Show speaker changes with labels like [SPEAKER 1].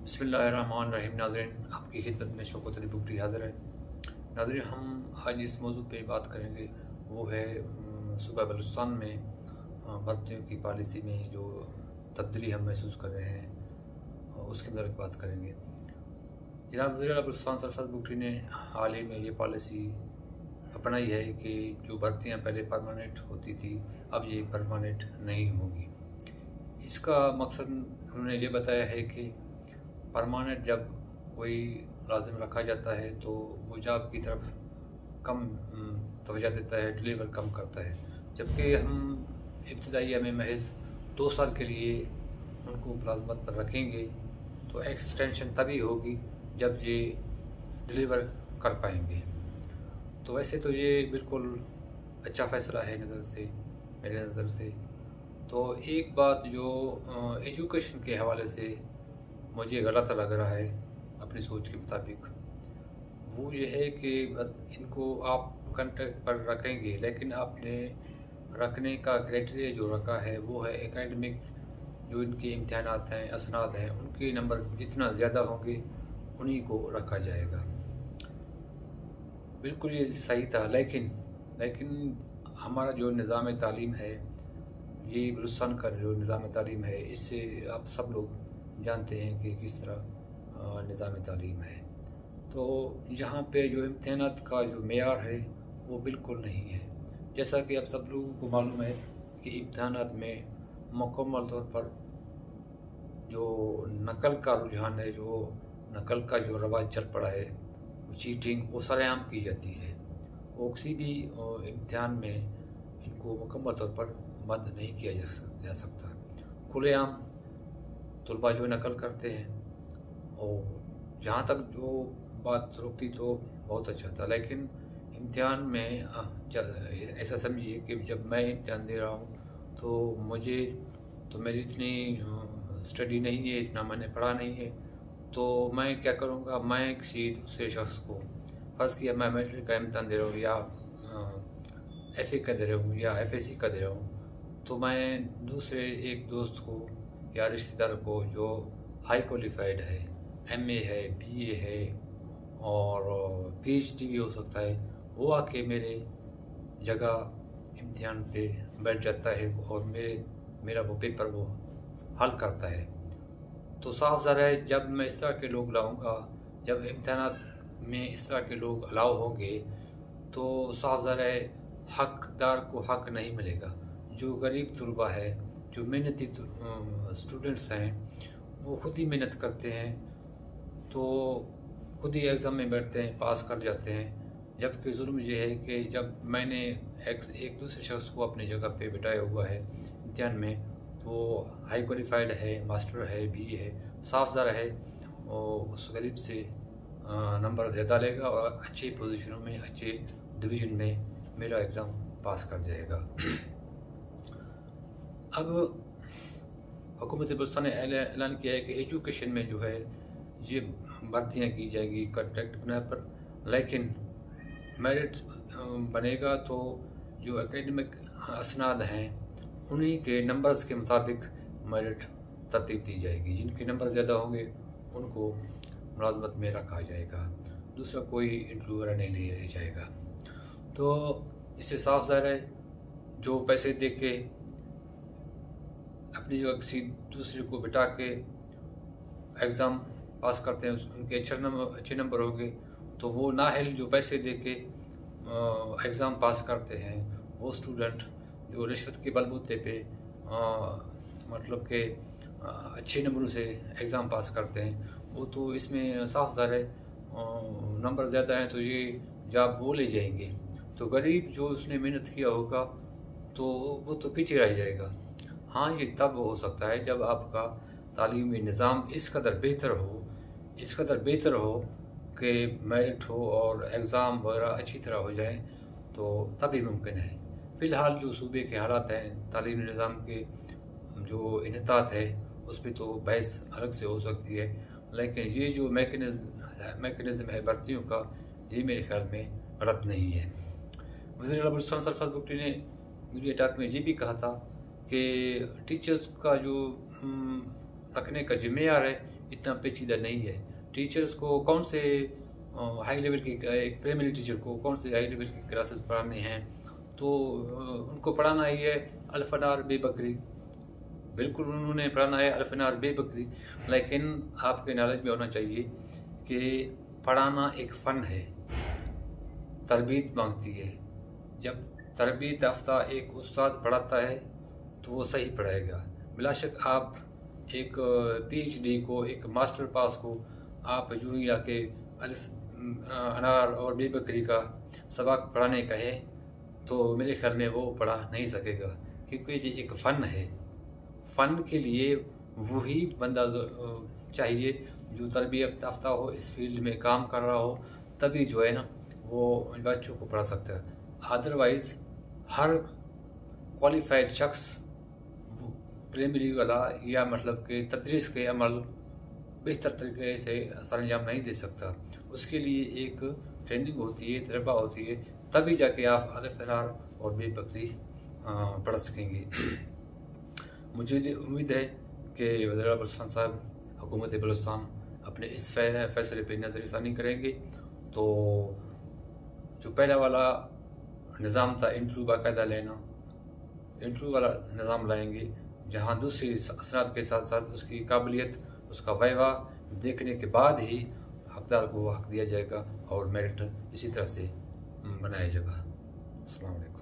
[SPEAKER 1] बिस्मिल्लाहिर्रहमानिर्रहीम। नाज़रीन, आपकी खिदमत में शौकत अली बुगटी हाज़िर है। नाज़रीन, हम आज इस मौजू पे बात करेंगे, वो है सूबा बलूचिस्तान में भर्तियों की पॉलिसी में जो तब्दीली हम महसूस कर रहे हैं, उसके मतलब बात करेंगे। जनाब वज़ीर आला बलूचिस्तान सरफराज बुगटी ने हाल ही में ये पॉलिसी अपनाई है कि जो भर्तियाँ पहले परमानेंट होती थी, अब ये परमानेंट नहीं होगी। इसका मकसद उन्होंने ये बताया है कि परमानेंट जब कोई लाजिम रखा जाता है तो वो जॉब की तरफ कम तवज्जो देता है, डिलीवर कम करता है, जबकि हम इब्तदाइया में महज 2 साल के लिए उनको मुलाजमत पर रखेंगे तो एक्सटेंशन तभी होगी जब ये डिलीवर कर पाएंगे। तो वैसे तो ये बिल्कुल अच्छा फ़ैसला है मेरे नज़र से। तो एक बात जो एजुकेशन के हवाले से मुझे गलत लग रहा है अपनी सोच के मुताबिक, वो ये है कि इनको आप कॉन्ट्रैक्ट पर रखेंगे, लेकिन आपने रखने का क्राइटेरिया जो रखा है वो है एकेडमिक, जो इनके इम्तिहानात हैं, असनाद हैं, उनके नंबर जितना ज़्यादा होंगे उन्हीं को रखा जाएगा। बिल्कुल ये सही था, लेकिन हमारा जो निज़ाम तालीम है, ये बलूचिस्तान का जो निज़ाम तालीम है, इससे आप सब लोग जानते हैं कि किस तरह निज़ाम तालीम है। तो यहाँ पे जो इम्तिहानात का जो मेयार है वो बिल्कुल नहीं है। जैसा कि आप सब लोगों को मालूम है कि इम्तिहानात में मुकम्मल तौर पर जो नकल का रुझान है, जो नकल का जो रवाज चल पड़ा है, चीटिंग, वो सरेआम की जाती है। वो किसी भी इम्तिहान में इनको मुकम्मल तौर पर बंद नहीं किया जा सकता। खुलेआम तलबा जो नकल करते हैं, और जहाँ तक जो बात रुकती तो बहुत अच्छा था, लेकिन इम्तिहान में ऐसा समझिए कि जब मैं इम्तिहान दे रहा हूँ तो मेरी इतनी स्टडी नहीं है, इतना मैंने पढ़ा नहीं है, तो मैं क्या करूँगा, मैं किसी दूसरे शख्स को, फ़र्ज़ किया मैं मैट्रिक का इम्तिहान दे रहा हूँ या FA का दे रहा हूँ या FSC का दे रहा हूँ, तो मैं दूसरे एक दोस्त को या रिश्तेदार को जो हाई क्वालिफाइड है, MA है, BA है और PhD भी हो सकता है, वो आके मेरे जगह इम्तिहान पे बैठ जाता है और मेरा वो पेपर वो हल करता है। तो साफ ज़ाहिर है, जब मैं इस तरह के लोग लाऊंगा, जब इम्तिहानात में इस तरह के लोग अलाउ होंगे, तो साफ ज़ाहिर है हकदार को हक नहीं मिलेगा। जो गरीब तलबा है, जो मेहनती स्टूडेंट्स हैं, वो खुद ही मेहनत करते हैं, तो खुद ही एग्ज़ाम में बैठते हैं, पास कर जाते हैं। जबकि जुर्म ये है कि जब मैंने एक दूसरे शख्स को अपनी जगह पे बिठाया हुआ है इम्तिहान में, तो हाई क्वालिफाइड है, मास्टर है, BA है, साफ ज़ाहिर है और उस गरीब से नंबर ज़्यादा लेगा और अच्छी पोजीशनों में, अच्छे डिवीज़न में मेरा एग्ज़ाम पास कर जाएगा। अब हुकूमत बलूचिस्तान ने ऐलान किया है कि एजुकेशन में जो है ये भर्तियाँ की जाएगी कॉन्ट्रैक्ट बुनियाद पर, लेकिन मेरिट बनेगा तो जो एकेडमिक असनाद हैं उन्हीं के नंबर्स के मुताबिक मेरिट तरतीब दी जाएगी। जिनके नंबर ज़्यादा होंगे उनको मुलाजमत में रखा जाएगा, दूसरा कोई इंटरव्यू वगैरह नहीं लिया जाएगा। तो इससे साफ ज़ाहिर है, जो पैसे दे के अपनी जगह किसी दूसरे को बिठा के एग्ज़ाम पास करते हैं, उनके अच्छे नंबर होंगे, तो वो नाअहल जो पैसे दे के एग्ज़ाम पास करते हैं, वो स्टूडेंट जो रिश्वत के बलबूते पे मतलब के अच्छे नंबरों से एग्ज़ाम पास करते हैं, वो तो इसमें साफ ज़ाहिर है नंबर ज़्यादा हैं तो ये जॉब वो ले जाएंगे। तो गरीब जो उसने मेहनत किया होगा तो वो तो पीछे रह जाएगा। हाँ, ये तब हो सकता है जब आपका तालीमी निज़ाम इस कदर बेहतर हो कि मेरिट हो और एग्ज़ाम वगैरह अच्छी तरह हो जाए, तो तभी मुमकिन है। फ़िलहाल जो सूबे के हालात हैं, तालीमी निज़ाम के जो इन्हितात है, उस पर तो बहस अलग से हो सकती है, लेकिन ये जो मैकेनिज़्म है भर्तियों का, ये मेरे ख्याल में गलत नहीं है। वज़ीर आला बलूचिस्तान सरफराज बुगटी ने मीडिया टॉक में ये भी कहा था कि टीचर्स का जो रखने का जिम्मेदार है, इतना पेचीदा नहीं है। टीचर्स को कौन से हाई लेवल की, एक प्राइमरी टीचर को कौन से हाई लेवल की क्लासेस पढ़ाने हैं, तो उनको पढ़ाना ही है अल्फनार बे बकरी, बिल्कुल उन्होंने पढ़ाना है अल्फनार बे बकरी। लेकिन आपके नॉलेज में होना चाहिए कि पढ़ाना एक फ़न है, तरबियत मांगती है। जब तरबियत याफ्ता एक उस्ताद पढ़ाता है तो वो सही पढ़ाएगा। बिलाशक आप एक PhD को, एक मास्टर पास को आप यूं ही आके अल्फ अनार और बे बकरी का सबक पढ़ाने कहे तो मेरे ख्याल में वो पढ़ा नहीं सकेगा, क्योंकि ये एक फ़न है। फ़न के लिए वही बंदा चाहिए जो तरबियत याफ्ता हो, इस फील्ड में काम कर रहा हो, तभी जो है ना वो बच्चों को पढ़ा सकता है। अदरवाइज़ हर क्वालिफाइड शख्स प्राइमरी वाला या मतलब कि तदरीस के अमल बेहतर तरीके से सर अंजाम नहीं दे सकता। उसके लिए एक ट्रेनिंग होती है, तजर्बा होती है, तभी जाके आप अल्फनार और बे बकरी पढ़ सकेंगे। मुझे उम्मीद है कि वज़ीर बलूचिस्तान साहब, हुकूमत बलूचिस्तान अपने इस फैसले पर नज़रसानी करेंगे तो जो पहला वाला निज़ाम था इंटरव्यू बाकायदा लेना, इंटरव्यू वाला निज़ाम लाएंगे जहाँ दूसरी असनाद के साथ साथ उसकी काबिलियत, उसका वाइवा देखने के बाद ही हकदार को हक दिया जाएगा और मेरिट इसी तरह से बनाया जाएगा। अस्सलाम वालेकुम।